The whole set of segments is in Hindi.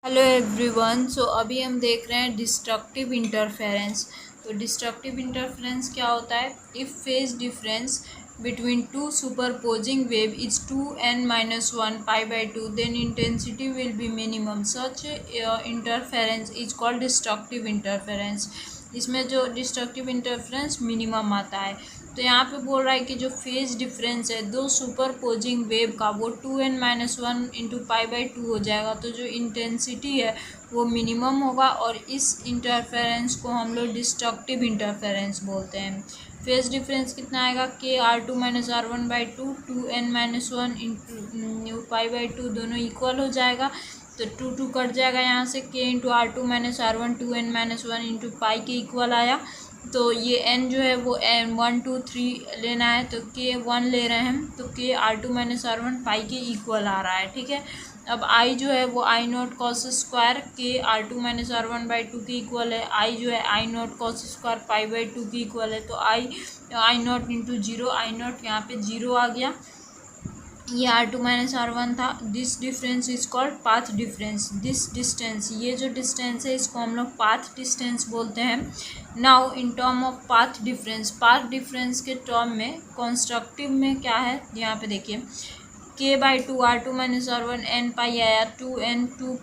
Hello everyone. सो अभी हम देख रहे हैं डिस्ट्रक्टिव इंटरफेरेंस। तो डिस्ट्रक्टिव इंटरफेरेंस क्या होता है? If phase difference between two superposing wave is 2n-1 π/2 then intensity will be minimum. Such interference is called destructive interference. इसमें जो डिस्ट्रक्टिव इंटरफेरेंस मिनिमम आता है। तो यहाँ पे बोल रहा है कि जो फेज डिफरेंस है दो सुपरपोजिंग वेव का वो 2n-1 इंटू π/2 हो जाएगा। तो जो इंटेंसिटी है वो मिनिमम होगा और इस इंटरफेरेंस को हम लोग डिस्ट्रक्टिव इंटरफेरेंस बोलते हैं। फेज डिफरेंस कितना आएगा? k(r2-r1/2) 2n-1 इंटू π/2 दोनों इक्वल हो जाएगा। तो 2 कट जाएगा यहाँ से। k(r2-r1) 2n-1 इंटू पाई के इक्वल आया। तो ये n जो है वो n 1 2 3 लेना है। तो k 1 ले रहे हैं हम। तो k(r2-r1) पाई के इक्वल आ रहा है। ठीक है। अब i जो है वो i0 cos स्क्वायर k(r2-r1/2) के इक्वल है। i जो है i0 cos स्क्वायर π/2 के इक्वल है। तो i0 इंटू जीरो, i0 यहाँ पे जीरो आ गया। ये r2-r1 था। This difference is called path difference. This distance, ये जो डिस्टेंस है इसको हम लोग पाथ डिस्टेंस बोलते हैं। Now in term of path difference के टर्म में कंस्ट्रक्टिव में क्या है यहाँ पे देखिए, k/2 r2-r1 n पाई आया, 2n 2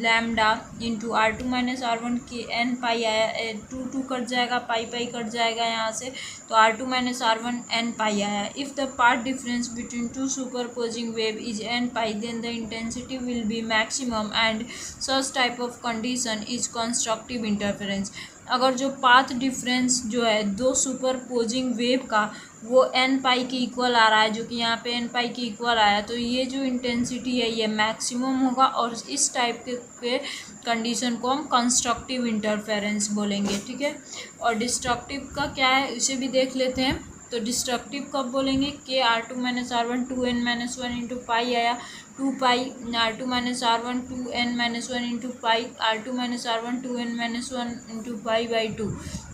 लैम्डा इंटू r2-r1 के n पाई आया, 2 कट जाएगा, पाई कट जाएगा यहाँ से। तो r2-r1 n पाई आया। If the path difference between two superposing wave is n pi then the intensity will be maximum and such type of condition is constructive interference. अगर जो पाथ डिफरेंस जो है दो सुपरपोजिंग वेव का वो n पाई के इक्वल आ रहा है, जो कि यहाँ पे n पाई के इक्वल आया, तो ये जो इंटेंसिटी है ये मैक्सिमम होगा और इस टाइप के कंडीशन को हम कंस्ट्रक्टिव इंटरफेरेंस बोलेंगे। ठीक है। और डिस्ट्रक्टिव का क्या है इसे भी देख लेते हैं। तो डिस्ट्रक्टिव कब बोलेंगे? k(r2-r1 2n-1 इंटू पाई आया, 2 pi r2-r1 2n-1 into pi, r2-r1 2n-1 into pi.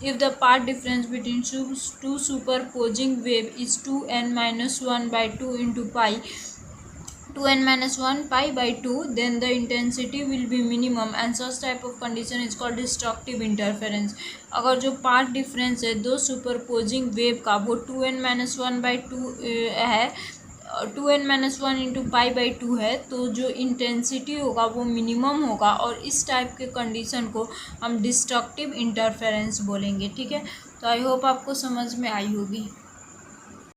If the path difference between two superposing wave is 2n-1/2 into pi, 2n-1 π/2 then the intensity will be minimum and such type of condition is called destructive interference। अगर जो पाथ डिफरेंस है दो सुपरपोजिंग वेव का वो 2n-1/2 है, 2n-1 इंटू π/2 है, तो जो इंटेंसिटी होगा वो मिनिमम होगा और इस टाइप के कंडीशन को हम डिस्ट्रक्टिव इंटरफेरेंस बोलेंगे। ठीक है। तो आई होप आपको समझ में आई होगी।